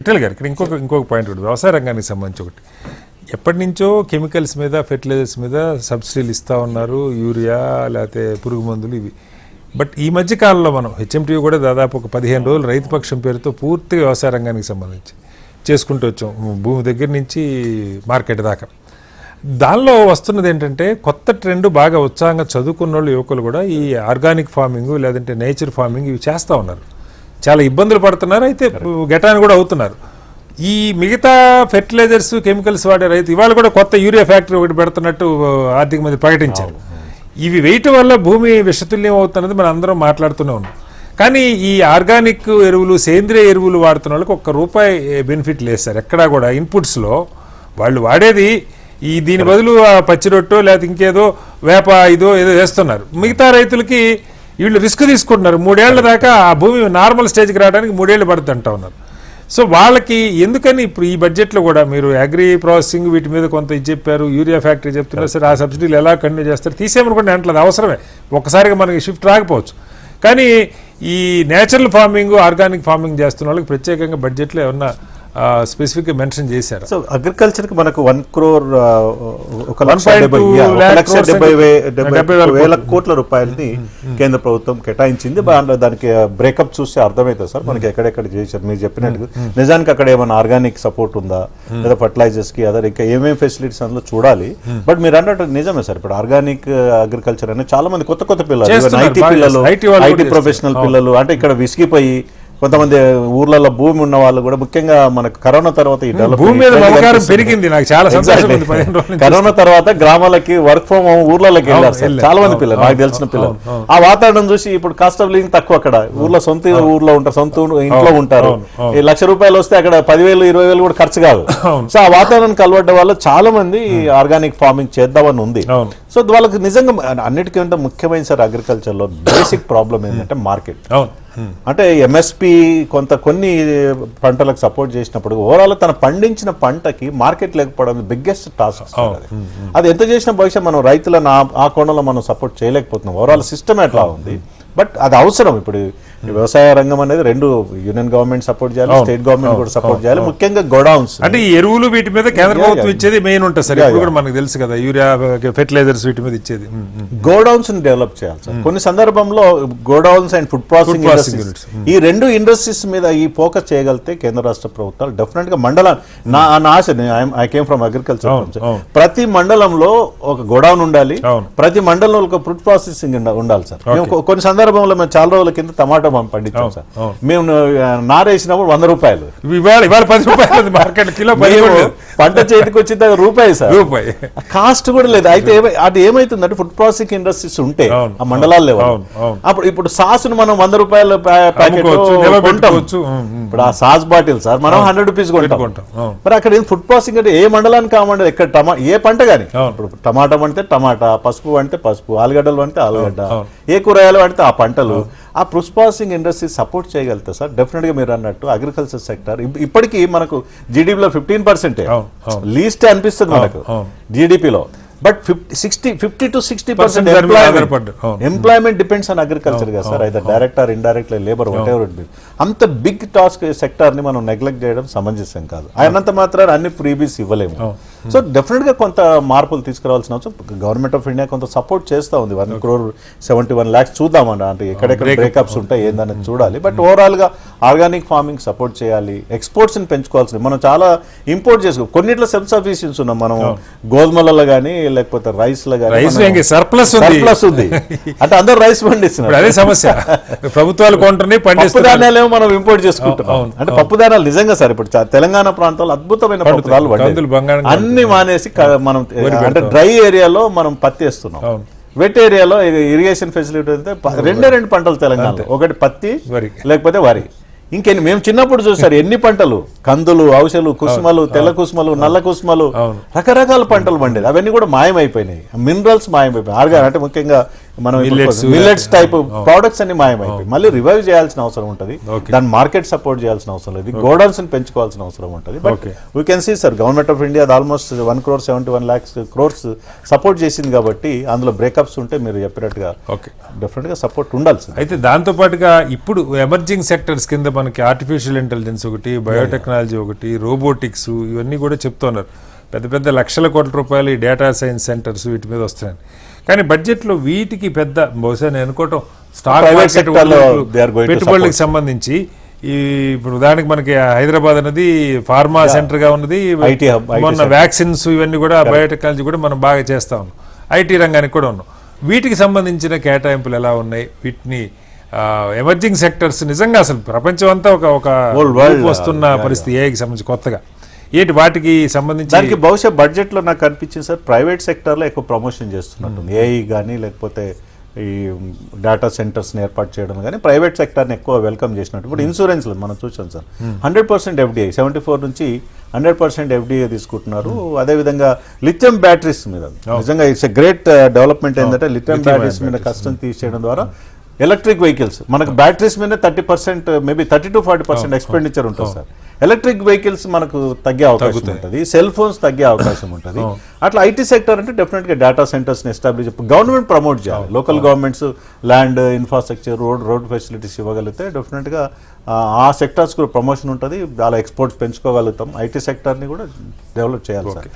విఠల్ గారు ఇక్కడ ఇంకొక పాయింట్ కూడా వ్యవసాయ రంగానికి సంబంధించి ఒకటి ఎప్పటి నుంచో కెమికల్స్ మీద ఫెర్టిలైజర్స్ మీద సబ్సిడీలు ఇస్తూ ఉన్నారు, యూరియా లేకపోతే పురుగు మందులు ఇవి. బట్ ఈ మధ్య కాలంలో మనం హెచ్ఎంటీవీ కూడా దాదాపు ఒక 15 రోజులు రైతు పక్షం పేరుతో పూర్తిగా వ్యవసాయ రంగానికి సంబంధించి చేసుకుంటూ వచ్చాం, భూమి దగ్గర నుంచి మార్కెట్ దాకా. దానిలో వస్తున్నది ఏంటంటే కొత్త ట్రెండ్, బాగా ఉత్సాహంగా చదువుకున్న వాళ్ళు యువకులు కూడా ఈ ఆర్గానిక్ ఫార్మింగ్ లేదంటే నేచర్ ఫార్మింగ్ ఇవి చేస్తూ ఉన్నారు. చాలా ఇబ్బందులు పడుతున్నారు, అయితే గెటాన్ని కూడా అవుతున్నారు. ఈ మిగతా ఫెర్టిలైజర్స్ కెమికల్స్ వాడే రైతు ఇవాళ కూడా కొత్త యూరియా ఫ్యాక్టరీ ఒకటి పెడుతున్నట్టు ఆర్థిక మంత్రి ప్రకటించారు. ఇవి వేయటం వల్ల భూమి విషతుల్యం అవుతున్నది మనం అందరం మాట్లాడుతూనే ఉన్నాం. కానీ ఈ ఆర్గానిక్ ఎరువులు, సేంద్రియ ఎరువులు వాడుతున్న వాళ్ళకి ₹1 బెనిఫిట్ లేదు సార్. ఎక్కడా కూడా ఇన్పుట్స్లో వాళ్ళు వాడేది దీని బదులు పచ్చి రొట్టో లేకపోతే ఇంకేదో వేప ఏదో వేస్తున్నారు. మిగతా రైతులకి వీళ్ళు రిస్క్ తీసుకుంటున్నారు. 3 ఏళ్ల దాకా ఆ భూమి నార్మల్ స్టేజ్కి రావడానికి 3 ఏళ్ళు పడుతుంది అంటూ ఉన్నారు. సో వాళ్ళకి ఎందుకని ఇప్పుడు ఈ బడ్జెట్లో కూడా మీరు అగ్రి ప్రాసెసింగ్ వీటి మీద కొంత ఇది చెప్పారు, యూరియా ఫ్యాక్టరీ చెప్తున్నారు. సరే ఆ సబ్సిడీలు ఎలా కంటిన్యూ చేస్తారు, తీసేయమనుకోండి అంటే అది అవసరమే, ఒక్కసారిగా మనకి షిఫ్ట్ రాకపోవచ్చు. కానీ ఈ నేచురల్ ఫార్మింగ్, ఆర్గానిక్ ఫార్మింగ్ చేస్తున్న వాళ్ళకి ప్రత్యేకంగా బడ్జెట్లో ఏమన్నా స్పెసిఫిక్గా మెన్షన్ చేశారు? సో అగ్రికల్చర్కి మనకు 1 crore 1,70,000 కోట్ల రూపాయలని కేంద్ర ప్రభుత్వం కేటాయించింది. దానికి బ్రేకప్ చూస్తే అర్థమవుతుంది సార్ మనకి ఎక్కడెక్కడ చేశారు. మీరు చెప్పినట్టు నిజానికి అక్కడ ఏమైనా ఆర్గానిక్ సపోర్ట్ ఉందా, లేదా ఫర్టిలైజర్స్ కి అదే ఇంకా ఏమేమి ఫెసిలిటీస్ అందులో చూడాలి. బట్ మీరు అన్నట్టు నిజమే సార్, ఇప్పుడు ఆర్గానిక్ అగ్రికల్చర్ అనేది చాలా మంది కొత్త పిల్లలు, ఐటీ పిల్లలు, ఐటీ ప్రొఫెషనల్ పిల్లలు, అంటే ఇక్కడ విసిగిపోయి కొంతమంది ఊర్లలో భూమి ఉన్న వాళ్ళు కూడా, ముఖ్యంగా మనకు కరోనా తర్వాత ఈ పెరిగింది. నాకు చాలా కరోనా తర్వాత గ్రామాలకి వర్క్ ఫ్రమ్ హోమ్ ఊర్లలోకి వెళ్ళారు సార్ చాలా మంది పిల్లలు, నాకు తెలిసిన పిల్లలు. ఆ వాతావరణం చూసి ఇప్పుడు కాస్ట్ ఆఫ్ లివింగ్ తక్కువ, అక్కడ ఊర్లో సొంత ఊర్లో ఉంటారు, సొంత ఇంట్లో ఉంటారు. ₹1,00,000 వస్తే అక్కడ 10,000 20,000 కూడా ఖర్చు కాదు. సో ఆ వాతావరణానికి అలవాటు వల్ల చాలా మంది ఆర్గానిక్ ఫార్మింగ్ చేద్దామని ఉంది. సో వాళ్ళకి నిజంగా అన్నిటికంటే ముఖ్యమైన సార్ అగ్రికల్చర్ లో బేసిక్ ప్రాబ్లం ఏంటంటే మార్కెట్. అంటే ఎంఎస్పి కొన్ని పంటలకు సపోర్ట్ చేసినప్పుడు ఓవరాల్ తన పండించిన పంటకి మార్కెట్ లేకపోవడం బిగ్గెస్ట్ టాస్క్. అది ఎంత చేసిన భవిష్యత్ మనం రైతులను ఆ కోణంలో మనం సపోర్ట్ చేయలేకపోతున్నాం. ఓవరాల్ సిస్టమ్ ఎట్లా ఉంది, బట్ అది అవసరం. ఇప్పుడు వ్యవసాయ రంగం అనేది రెండు యూనియన్ గవర్నమెంట్ సపోర్ట్ చేయాలి, స్టేట్ గవర్నమెంట్ కూడా సపోర్ట్ చేయాలి. ముఖ్యంగా గోడౌన్స్ అంటే ఈ ఎరువులు వీటి మీద కేంద్ర ప్రభుత్వం ఇచ్చేది మెయిన్ ఉంటుంది సార్. ఇప్పుడు కూడా మనకు తెలుసు కదా, యూరియా ఫెర్టిలైజర్స్ వీటి మీద ఇచ్చేది. గోడౌన్స్ ని డెవలప్ చేయాలి సార్. కొన్ని సందర్భంలో godowns and food processing industries, ఈ రెండు ఇండస్ట్రీస్ మీద ఈ ఫోకస్ చేయగలిగితే కేంద్ర రాష్ట్ర ప్రభుత్వాలు డెఫినెట్ గా మండలం, నా ఆశ, ఐ కేమ్ ఫ్రమ్ అగ్రికల్చర్, ప్రతి మండలంలో ఒక గోడౌన్ ఉండాలి, ప్రతి మండలంలో ఒక ఫుడ్ ప్రాసెసింగ్ ఉండాలి సార్. కొన్ని సందర్భంలో మేము చాలా రోజుల కింద టమాటా పండించాం సార్. మేము నారేసినప్పుడు ₹100, ఇవాళ ₹10 మార్కెట్ కిలో. పంట చేతికి వచ్చింది ₹1 సార్, కాస్ట్ కూడా లేదు. అయితే అది ఏమైతుందంటే ఫుడ్ ప్రాసెసింగ్ ఇండస్ట్రీస్ ఉంటే ఆ మండలాల లెవెల్, అప్పుడు ఇప్పుడు సాసును మనం ₹100 ప్యాకెట్ కొంటాం. ఇప్పుడు ఆ సాస్ బాటిల్ సార్ మనం ₹100 కొంటాం. మరి అక్కడ ఫుడ్ ప్రాసెసింగ్ అంటే ఏ మండలానికి కామంటే ఎక్కడ ఏ పంట కానీ, ఇప్పుడు టమాటా అంటే టమాటా, పసుపు అంటే పసుపు, ఆలుగడ్డలు అంటే ఆలుగడ్డ, ఏ కూరగాయలు అంటే ఆ పంటలు. ఆ ఫుడ్ ప్రాసెసింగ్ ఇండస్ట్రీ సపోర్ట్ చేయగలుగుతా సార్ డెఫినెట్ గా. మీరు అన్నట్టు అగ్రికల్చర్ సెక్టర్ ఇప్పటికీ మనకు జీడీపీలో 15% లీస్ట్ అనిపిస్తుంది మనకు జీడీపీలో. But 50 to 60% employment depends on agriculture కదా సార్, అయితే direct or indirect labour whatever it be. అంత బిగ్ టాస్క్ సెక్టర్ ని మనం నెగ్లెక్ట్ చేయడం సమంజసం కాదు. అయినంత మాత్రాన్ని అన్ని ఫ్రీబీస్ ఇవ్వలేము. సో డెఫినెట్ గా కొంత మార్పులు తీసుకురావాల్సిన అవసరం. గవర్నమెంట్ ఆఫ్ ఇండియా కొంత సపోర్ట్ చేస్తూ ఉంది. 1,71,00,000 చూద్దామన్న, అంటే ఎక్కడెక్కడ బ్రేకప్స్ ఉంటాయి ఏందనేది చూడాలి. బట్ ఓవరాల్ గా ఆర్గానిక్ ఫార్మింగ్ సపోర్ట్ చేయాలి. ఎక్స్పోర్ట్స్ ని పెంచుకోవాల్సింది. మనం చాలా ఇంపోర్ట్ చేసుకో, కొన్నిట్లో సెల్ఫ్ సఫిషియన్సీ ఉన్నాం మనం, గోధుమలలో కానీ లేకపోతే రైస్ లో కానీ సర్ప్లస్ ఉంది. అంటే అందరూ రైస్ పండిస్తున్నారు, అదే సమస్య. ప్రభుత్వాలు కొంటున్నాయి, పప్పు ధాన్యాలు మనం ఇంపోర్ట్ చేసుకుంటున్నాం. అంటే పప్పు ధాన్యాలు నిజంగా సార్ ఇప్పుడు తెలంగాణ ప్రాంతాల్లో అద్భుతమైన పప్పు ధాన్యాలు అన్ని మానేసి మనం అంటే డ్రై ఏరియాలో మనం పత్తి వేస్తున్నాం. వెట్ ఏరియాలో ఇరిగేషన్ ఫెసిలిటీ అయితే 2 పంటలు తెలంగాణలో, ఒకటి పత్తి లేకపోతే వరి. ఇంకెన్ని మేము చిన్నప్పుడు చూసారు ఎన్ని పంటలు, కందులు, ఔషలు, కుసుమలు, తెల్ల కుసుమలు, నల్ల కుసుమలు, రకరకాల పంటలు పండేది. అవన్నీ కూడా మాయమైపోయినాయి, మినరల్స్ మాయమైపోయినాయి. ఆర్గాన్ అంటే ముఖ్యంగా మనం Millets, మిల్లెట్స్ టైప్ ప్రోడక్ట్స్ అన్ని మాయమైపోయి మళ్ళీ రివైవ్ చేయాల్సిన అవసరం ఉంటుంది. Okay. దాని మార్కెట్ సపోర్ట్ చేయాల్సిన అవసరం లేదు, గోడౌన్స్ పెంచుకోవాల్సిన అవసరం ఉంటుంది. But Okay. We can see sir government of India almost 1,71,00,000 crores support చేసింది కాబట్టి అందులో బ్రేకప్స్ ఉంటే మీరు చెప్పినట్టుగా ఓకే. డెఫినెట్ గా సపోర్ట్ ఉండాల్సింది. అయితే దాంతో పాటుగా ఇప్పుడు ఎమర్జింగ్ సెక్టర్స్ కింద మనకి ఆర్టిఫిషియల్ ఇంటెలిజెన్స్ ఒకటి, బయోటెక్నాలజీ ఒకటి, రోబోటిక్స్ ఇవన్నీ కూడా చెప్తున్నారు. పెద్ద పెద్ద లక్షల కోట్ల రూపాయలు ఈ డేటా సైన్స్ సెంటర్స్ వీటి మీద వస్తున్నాయి. కానీ బడ్జెట్లో వీటికి పెద్ద బహుశా నేను అనుకోవటం స్టాక్ Private మార్కెట్ sector లో they are going to పెట్టుబడులకు సంబంధించి ఈ ఇప్పుడు ఉదాహరణకి మనకి హైదరాబాద్ అనేది ఫార్మా సెంటర్ గా ఉన్నది. IT hub, IT మొన్న వ్యాక్సిన్స్ ఇవన్నీ కూడా బయోటెక్నాలజీ కూడా మనం బాగా చేస్తా ఉన్నాం. ఐటీ రంగానికి కూడా ఉన్నాం. వీటికి సంబంధించిన కేటాయింపులు ఎలా ఉన్నాయి? వీటిని ఎమర్జింగ్ సెక్టర్స్ నిజంగా అసలు ప్రపంచం అంతా ఒక Whole world, ఊపు వస్తున్న పరిస్థితి ఏఐకి సంబంధించి కొత్తగా ఏంటి వాటికి సంబంధించి దానికి బహుశా బడ్జెట్ లో నాకు అనిపించింది సార్ ప్రైవేట్ సెక్టర్ లో ఎక్కువ ప్రమోషన్ చేస్తున్నట్టుంది. ఏఐ కానీ లేకపోతే ఈ డేటా సెంటర్స్ ఏర్పాటు చేయడం కానీ ప్రైవేట్ సెక్టర్ని ఎక్కువ వెల్కమ్ చేసినట్టు. ఇప్పుడు ఇన్సూరెన్స్ మనం చూసాం సార్ 100% ఎఫ్డిఐ 74 నుంచి 100% ఎఫ్డిఐ తీసుకుంటున్నారు. అదేవిధంగా లిథియం బ్యాటరీస్ మీద నిజంగా ఇట్స్ ఎ గ్రేట్ డెవలప్మెంట్ ఏంటంటే లిథియం బ్యాటరీస్ మీద కష్టం తీసేయడం ద్వారా ఎలక్ట్రిక్ వెహికల్స్ మనకు బ్యాటరీస్ మీద 30% మేబీ 30-40% ఎక్స్పెండిచర్ ఉంటుంది సార్. ఎలక్ట్రిక్ వెహికల్స్ మనకు తగ్గే అవకాశం ఉంటుంది, సెల్ ఫోన్స్ తగ్గే అవకాశం ఉంటుంది. అట్లా ఐటీ సెక్టర్ అంటే డెఫినెట్ గా డేటా సెంటర్స్ ని ఎస్టాబ్లిష్ గవర్నమెంట్ ప్రమోట్ చేయాలి. Local governments land infrastructure road facilities ఇవ్వగలిగితే డెఫినెట్ గా ఆ సెక్టర్స్ కూడా ప్రమోషన్ ఉంటుంది, చాలా ఎక్స్పోర్ట్స్ పెంచుకోగలుగుతాం. ఐటీ సెక్టర్ ని కూడా డెవలప్ చేయాలి సార్.